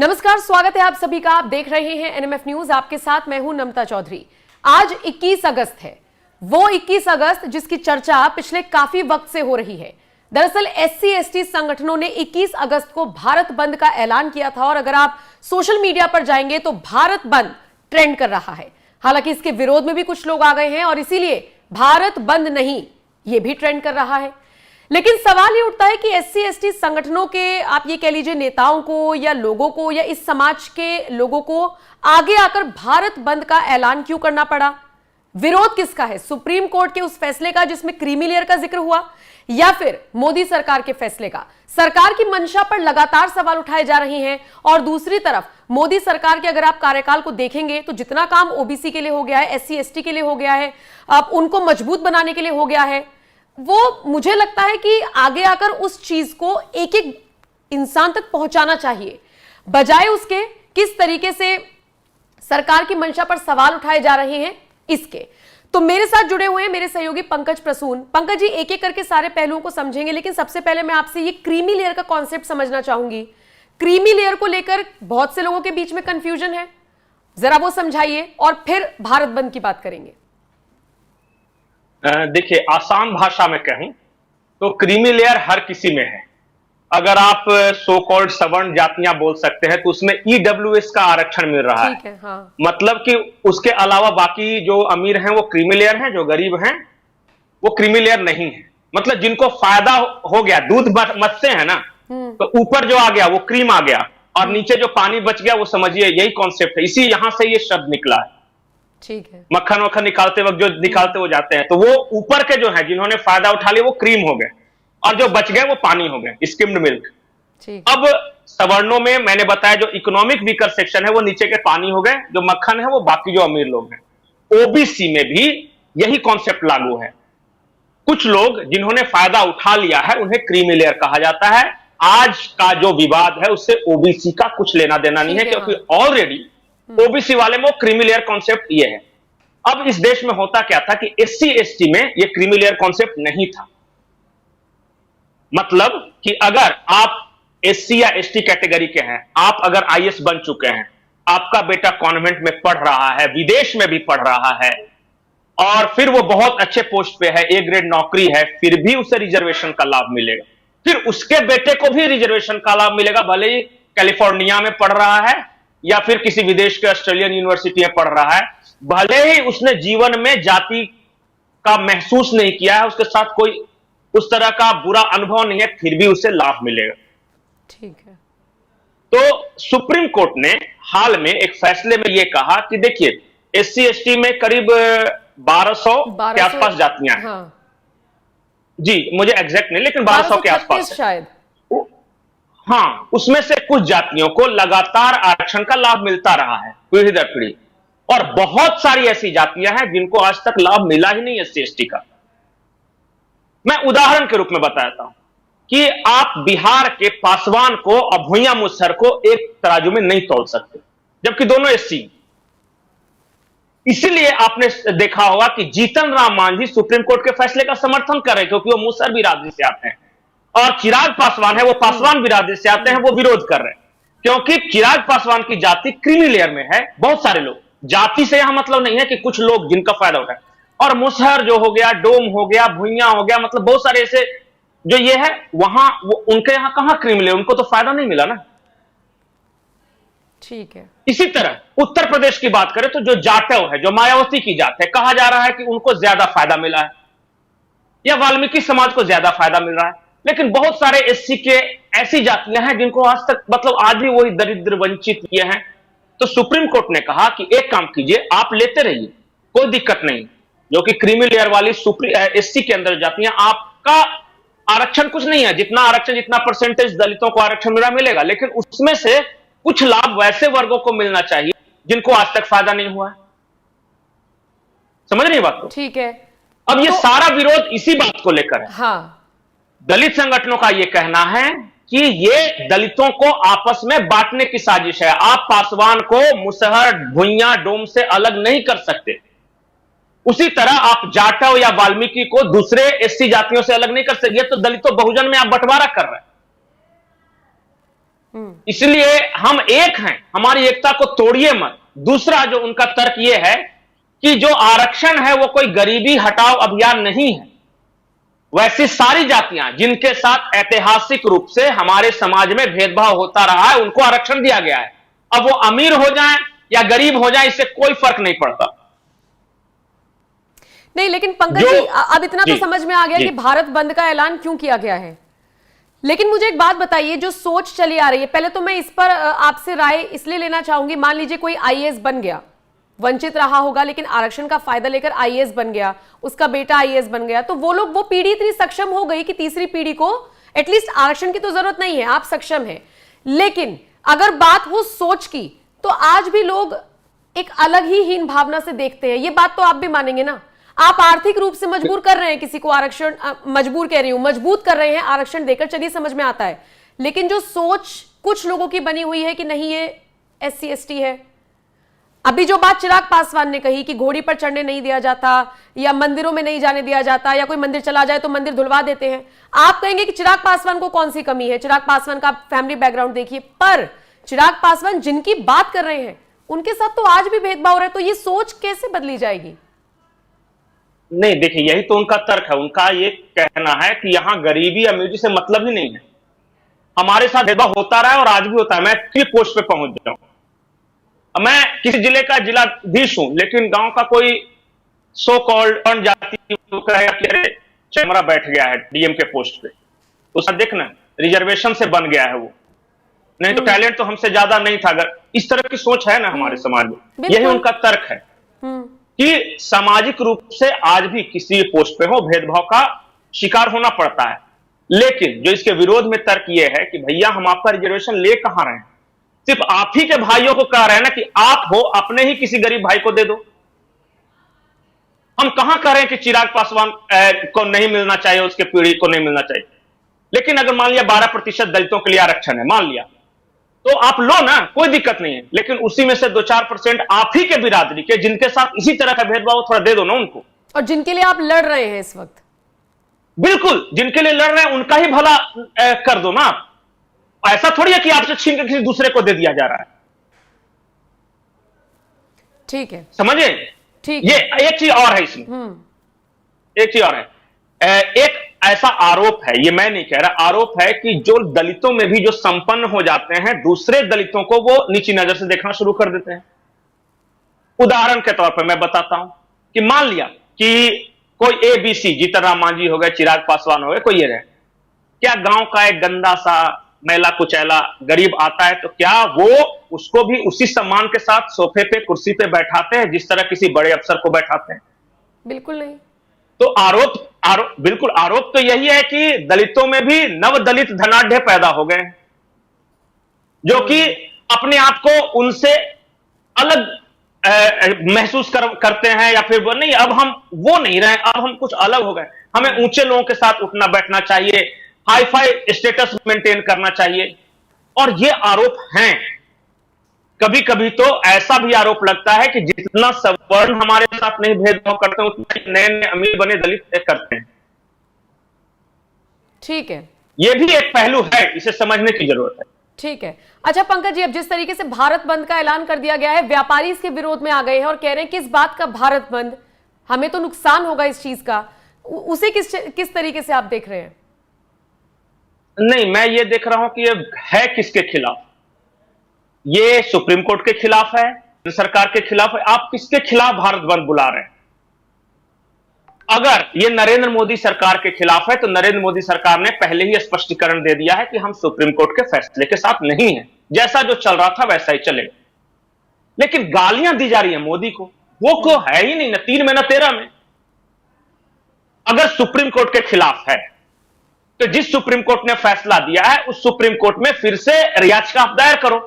नमस्कार, स्वागत है आप सभी का। आप देख रहे हैं एनएमएफ न्यूज। आपके साथ मैं हूं नमता चौधरी। आज 21 अगस्त है, वो 21 अगस्त जिसकी चर्चा पिछले काफी वक्त से हो रही है। दरअसल SC/ST संगठनों ने 21 अगस्त को भारत बंद का ऐलान किया था और अगर आप सोशल मीडिया पर जाएंगे तो भारत बंद ट्रेंड कर रहा है। हालांकि इसके विरोध में भी कुछ लोग आ गए हैं और इसीलिए भारत बंद नहीं ये भी ट्रेंड कर रहा है। लेकिन सवाल ये उठता है कि SC/ST संगठनों के, आप ये कह लीजिए, नेताओं को या लोगों को या इस समाज के लोगों को आगे आकर भारत बंद का ऐलान क्यों करना पड़ा? विरोध किसका है? सुप्रीम कोर्ट के उस फैसले का जिसमें क्रीमी लेयर का जिक्र हुआ, या फिर मोदी सरकार के फैसले का? सरकार की मंशा पर लगातार सवाल उठाए जा रहे हैं और दूसरी तरफ मोदी सरकार के अगर आप कार्यकाल को देखेंगे तो जितना काम OBC के लिए हो गया है, SC/ST के लिए हो गया है, अब उनको मजबूत बनाने के लिए हो गया है, वो मुझे लगता है कि आगे आकर उस चीज को एक एक इंसान तक पहुंचाना चाहिए, बजाय उसके किस तरीके से सरकार की मंशा पर सवाल उठाए जा रहे हैं इसके। तो मेरे साथ जुड़े हुए हैं मेरे सहयोगी पंकज प्रसून। पंकज जी, एक एक करके सारे पहलुओं को समझेंगे, लेकिन सबसे पहले मैं आपसे ये क्रीमी लेयर का कॉन्सेप्ट समझना चाहूंगी। क्रीमी लेयर को लेकर बहुत से लोगों के बीच में कंफ्यूजन है, जरा वो समझाइए और फिर भारत बंद की बात करेंगे। देखिए, आसान भाषा में कहूं तो क्रीमी लेयर हर किसी में है। अगर आप सो कॉल्ड सवर्ण जातियां बोल सकते हैं तो उसमें EWS का आरक्षण मिल रहा है। हाँ। मतलब कि उसके अलावा बाकी जो अमीर हैं वो क्रीमी लेयर हैं, जो गरीब हैं वो क्रीमी लेयर नहीं है। मतलब जिनको फायदा हो गया, दूध मत्स्य है ना, तो ऊपर जो आ गया वो क्रीम आ गया और नीचे जो पानी बच गया वो समझिए यही कॉन्सेप्ट है। इसी यहां से ये शब्द निकला है। ठीक है। मक्खन वक्खन निकालते वक्त जो निकालते हो जाते हैं, तो वो ऊपर के जो है जिन्होंने फायदा उठा लिया वो क्रीम हो गए और जो बच गए वो पानी हो गए, स्किम्ड मिल्क। अब सवर्णों में मैंने बताया जो इकोनॉमिक वीकर सेक्शन है वो नीचे के पानी हो गए, जो मक्खन है वो बाकी जो अमीर लोग हैं। OBC में भी यही कॉन्सेप्ट लागू है। कुछ लोग जिन्होंने फायदा उठा लिया है उन्हें क्रीमी लेयर कहा जाता है। आज का जो विवाद है उससे OBC का कुछ लेना देना नहीं है, क्योंकि ऑलरेडी OBC वाले में क्रीमी लेयर कॉन्सेप्ट ये है। अब इस देश में होता क्या था कि SC/ST में ये क्रीमी लेयर कॉन्सेप्ट नहीं था। मतलब कि अगर आप SC या ST कैटेगरी के हैं, आप अगर IAS बन चुके हैं, आपका बेटा कॉन्वेंट में पढ़ रहा है, विदेश में भी पढ़ रहा है और फिर वो बहुत अच्छे पोस्ट पे है, A ग्रेड नौकरी है, फिर भी उसे रिजर्वेशन का लाभ मिलेगा। फिर उसके बेटे को भी रिजर्वेशन का लाभ मिलेगा, भले ही कैलिफोर्निया में पढ़ रहा है या फिर किसी विदेश के ऑस्ट्रेलियन यूनिवर्सिटी में पढ़ रहा है, भले ही उसने जीवन में जाति का महसूस नहीं किया है, उसके साथ कोई उस तरह का बुरा अनुभव नहीं है, फिर भी उसे लाभ मिलेगा। ठीक है। तो सुप्रीम कोर्ट ने हाल में एक फैसले में यह कहा कि देखिए, SC/ST में करीब 1200 के आसपास जातियां हैं। हाँ। जी, मुझे एग्जैक्ट नहीं, लेकिन 1200 के आसपास शायद। हाँ, उसमें से कुछ जातियों को लगातार आरक्षण का लाभ मिलता रहा है पीढ़ी दर पीढ़ी, और बहुत सारी ऐसी जातियां हैं जिनको आज तक लाभ मिला ही नहीं SC/ST का। मैं उदाहरण के रूप में बताता हूं कि आप बिहार के पासवान को और भुइयां मुसहर को एक तराजू में नहीं तोल सकते, जबकि दोनों SC। इसीलिए आपने देखा होगा कि जीतन राम मांझी सुप्रीम कोर्ट के फैसले का समर्थन कर रहे, क्योंकि वो मुसहर बिरादरी से आते हैं, और चिराग पासवान है वो पासवान बिरादरी से आते हैं, वो विरोध कर रहे हैं क्योंकि चिराग पासवान की जाति क्रीमी लेयर में है। बहुत सारे लोग, जाति से यहां मतलब नहीं है कि कुछ लोग जिनका फायदा उठाए, और मुसहर जो हो गया, डोम हो गया, भुइयां हो गया, मतलब बहुत सारे ऐसे जो ये है, वहां वो उनके यहां कहां क्रीमी लेयर, उनको तो फायदा नहीं मिला ना। ठीक है। इसी तरह उत्तर प्रदेश की बात करें तो जो जाटव है, जो मायावती की जात है, कहा जा रहा है कि उनको ज्यादा फायदा मिला है या वाल्मीकि समाज को ज्यादा फायदा मिल रहा है, लेकिन बहुत सारे SC के ऐसी जातियां हैं जिनको आज तक, मतलब आज भी वही दरिद्र वंचित ये हैं। तो सुप्रीम कोर्ट ने कहा कि एक काम कीजिए, आप लेते रहिए, कोई दिक्कत नहीं, जो कि क्रीमी लेयर वाली SC के अंदर जातियां, आपका आरक्षण कुछ नहीं है, जितना आरक्षण, जितना परसेंटेज दलितों को आरक्षण मिलेगा, लेकिन उसमें से कुछ लाभ वैसे वर्गों को मिलना चाहिए जिनको आज तक फायदा नहीं हुआ है। समझ रही बात को? ठीक है। अब ये सारा विरोध इसी बात को लेकर है। हाँ। दलित संगठनों का यह कहना है कि ये दलितों को आपस में बांटने की साजिश है। आप पासवान को मुसहर, भुइयां, डोम से अलग नहीं कर सकते, उसी तरह आप जाटव या वाल्मीकि को दूसरे SC जातियों से अलग नहीं कर सकते। ये तो दलितों बहुजन में आप बंटवारा कर रहे हैं। इसलिए हम एक हैं, हमारी एकता को तोड़िए मत। दूसरा जो उनका तर्क यह है कि जो आरक्षण है वो कोई गरीबी हटाओ अभियान नहीं है। वैसी सारी जातियां जिनके साथ ऐतिहासिक रूप से हमारे समाज में भेदभाव होता रहा है, उनको आरक्षण दिया गया है। अब वो अमीर हो जाएं या गरीब हो जाएं, इससे कोई फर्क नहीं पड़ता। नहीं, लेकिन पंकज जी, अब इतना तो समझ में आ गया कि भारत बंद का ऐलान क्यों किया गया है। लेकिन मुझे एक बात बताइए, जो सोच चली आ रही है, पहले तो मैं इस पर आपसे राय इसलिए लेना चाहूंगी। मान लीजिए कोई आईएएस बन गया, वंचित रहा होगा लेकिन आरक्षण का फायदा लेकर आईएएस बन गया, उसका बेटा आईएएस बन गया, तो वो पीढ़ी इतनी सक्षम हो गई कि तीसरी पीढ़ी को एटलीस्ट आरक्षण की तो जरूरत नहीं है, आप सक्षम हैं। लेकिन अगर बात हो सोच की, तो आज भी लोग एक अलग ही हीन भावना से देखते हैं। ये बात तो आप भी मानेंगे ना। आप आर्थिक रूप से मजबूर कर रहे हैं किसी को आरक्षण, मजबूर कह रही हूं, मजबूत कर रहे हैं आरक्षण देकर, चलिए समझ में आता है। लेकिन जो सोच कुछ लोगों की बनी हुई है कि नहीं ये एससी एसटी है। अभी जो बात चिराग पासवान ने कही कि घोड़ी पर चढ़ने नहीं दिया जाता, या मंदिरों में नहीं जाने दिया जाता, या कोई मंदिर चला जाए तो मंदिर धुलवा देते हैं। आप कहेंगे कि चिराग पासवान को कौन सी कमी है, चिराग पासवान का फैमिली बैकग्राउंड देखिए, पर चिराग पासवान जिनकी बात कर रहे हैं उनके साथ तो आज भी भेदभाव हो रहा है। तो ये सोच कैसे बदली जाएगी? नहीं, देखिए, यही तो उनका तर्क है। उनका ये कहना है कि यहां गरीबी अमीरी से मतलब ही नहीं है, हमारे साथ भेदभाव होता रहा है और आज भी होता है। मैं किसी पोस्ट पे पहुंच जाऊं, मैं किसी जिले का जिलाधीश हूं, लेकिन गांव का कोई सो कॉल्ड जाति कहेगा कि अरे चमरा बैठ गया है डीएम के पोस्ट पे, उसका देखना रिजर्वेशन से बन गया है वो, नहीं तो टैलेंट तो हमसे ज्यादा नहीं था। अगर इस तरह की सोच है ना हमारे समाज में, यही उनका तर्क है कि सामाजिक रूप से आज भी किसी पोस्ट पे हो भेदभाव का शिकार होना पड़ता है। लेकिन जो इसके विरोध में तर्क यह है कि भैया हम आपका रिजर्वेशन ले कहां रहे हैं, सिर्फ आप ही के भाइयों को कह रहे हैं ना कि आप हो, अपने ही किसी गरीब भाई को दे दो। हम कहां कह रहे हैं कि चिराग पासवान को नहीं मिलना चाहिए, उसके पीढ़ी को नहीं मिलना चाहिए। लेकिन अगर मान लिया 12% दलितों के लिए आरक्षण है, मान लिया, तो आप लो ना, कोई दिक्कत नहीं है। लेकिन उसी में से 2-4% आप ही के बिरादरी के जिनके साथ इसी तरह का भेदभाव, थोड़ा दे दो ना उनको। और जिनके लिए आप लड़ रहे हैं इस वक्त, बिल्कुल जिनके लिए लड़ रहे हैं उनका ही भला कर दो ना आप। ऐसा थोड़ी है कि आपसे छीन के किसी दूसरे को दे दिया जा रहा है। ठीक है, समझे? ठीक। ये एक चीज और है इसमें, एक चीज और है। एक ऐसा आरोप है, ये मैं नहीं कह रहा, आरोप है कि जो दलितों में भी जो संपन्न हो जाते हैं, दूसरे दलितों को वो नीची नजर से देखना शुरू कर देते हैं। उदाहरण के तौर पर मैं बताता हूं कि मान लिया कि कोई एबीसी, जीतन राम मांझी हो गए, चिराग पासवान हो गए, कोई ये रहे, क्या गांव का एक गंदा सा मैला कुचैला गरीब आता है तो क्या वो उसको भी उसी सम्मान के साथ सोफे पे कुर्सी पे बैठाते हैं जिस तरह किसी बड़े अफसर को बैठाते हैं? बिल्कुल नहीं। तो बिल्कुल आरोप तो यही है कि दलितों में भी नव दलित धनाढ़ पैदा हो गए हैं, जो कि अपने आप को उनसे अलग महसूस करते हैं, या फिर वो नहीं, अब हम वो नहीं रहे, अब हम कुछ अलग हो गए, हमें ऊंचे लोगों के साथ उठना बैठना चाहिए, हाई फाई स्टेटस मेंटेन करना चाहिए। और ये आरोप हैं। कभी कभी तो ऐसा भी आरोप लगता है कि जितना सवर्ण हमारे साथ नहीं भेदभाव करते हैं, उतना नए नए अमीर बने दलित करते हैं। ठीक है, ये भी एक पहलू है, इसे समझने की जरूरत है। ठीक है। अच्छा पंकज जी, अब जिस तरीके से भारत बंद का ऐलान कर दिया गया है, व्यापारी इसके विरोध में आ गए हैं और कह रहे हैं कि इस बात का भारत बंद, हमें तो नुकसान होगा इस चीज का, उसे किस तरीके से आप देख रहे हैं? नहीं, मैं ये देख रहा हूं कि ये है किसके खिलाफ। ये सुप्रीम कोर्ट के खिलाफ है, सरकार के खिलाफ है। आप किसके खिलाफ भारत बंद बुला रहे हैं? अगर ये नरेंद्र मोदी सरकार के खिलाफ है तो नरेंद्र मोदी सरकार ने पहले ही स्पष्टीकरण दे दिया है कि हम सुप्रीम कोर्ट के फैसले के साथ नहीं है, जैसा जो चल रहा था वैसा ही चलेगा। लेकिन गालियां दी जा रही है मोदी को, वो को है ही नहीं ना 3 में ना 13 में। अगर सुप्रीम कोर्ट के खिलाफ है तो जिस सुप्रीम कोर्ट ने फैसला दिया है उस सुप्रीम कोर्ट में फिर से याचिका आप दायर करो,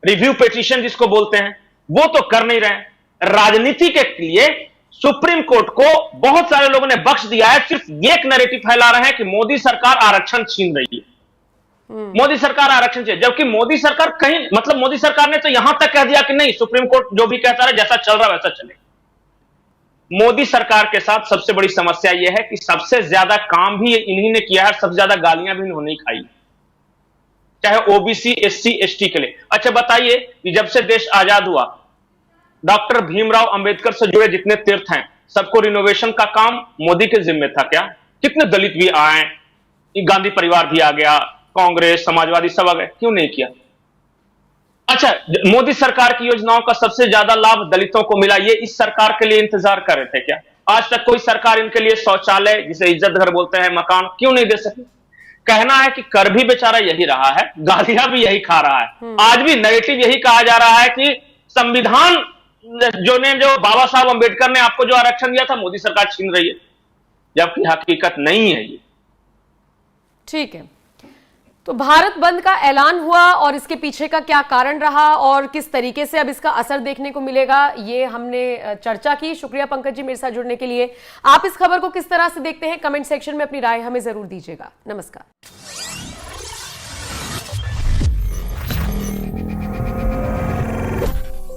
रिव्यू पिटीशन जिसको बोलते हैं, वो तो कर नहीं रहे। राजनीति के लिए सुप्रीम कोर्ट को बहुत सारे लोगों ने बख्श दिया है, सिर्फ एक नैरेटिव फैला रहे हैं कि मोदी सरकार आरक्षण छीन रही है, मोदी सरकार आरक्षण छीन, जबकि मोदी सरकार कहीं, मतलब मोदी सरकार ने तो यहां तक कह दिया कि नहीं, सुप्रीम कोर्ट जो भी कहता है जैसा चल रहा है वैसा चले। मोदी सरकार के साथ सबसे बड़ी समस्या यह है कि सबसे ज्यादा काम भी इन्हीं ने किया है, सबसे ज्यादा गालियां भी इन्होंने खाई। चाहे ओबीसी, एससी, एसटी के लिए। अच्छा बताइए कि जब से देश आजाद हुआ, डॉक्टर भीमराव अंबेडकर से जुड़े जितने तीर्थ हैं, सबको रिनोवेशन का काम मोदी के जिम्मे था क्या? कितने दलित भी आए, गांधी परिवार भी आ गया, कांग्रेस, समाजवादी सब आ गए, क्यों नहीं किया? अच्छा, मोदी सरकार की योजनाओं का सबसे ज्यादा लाभ दलितों को मिला, ये इस सरकार के लिए इंतजार कर रहे थे क्या? आज तक कोई सरकार इनके लिए शौचालय, जिसे इज्जत घर बोलते हैं, मकान क्यों नहीं दे सकी? कहना है कि कर भी बेचारा यही रहा है, गालियां भी यही खा रहा है। आज भी नेगेटिव यही कहा जा रहा है कि संविधान जो बाबा साहब अंबेडकर ने आपको जो आरक्षण दिया था, मोदी सरकार छीन रही है, जबकि हकीकत नहीं है ये। ठीक है, तो भारत बंद का ऐलान हुआ और इसके पीछे का क्या कारण रहा और किस तरीके से अब इसका असर देखने को मिलेगा, ये हमने चर्चा की। शुक्रिया पंकज जी मेरे साथ जुड़ने के लिए। आप इस खबर को किस तरह से देखते हैं, कमेंट सेक्शन में अपनी राय हमें जरूर दीजिएगा। नमस्कार।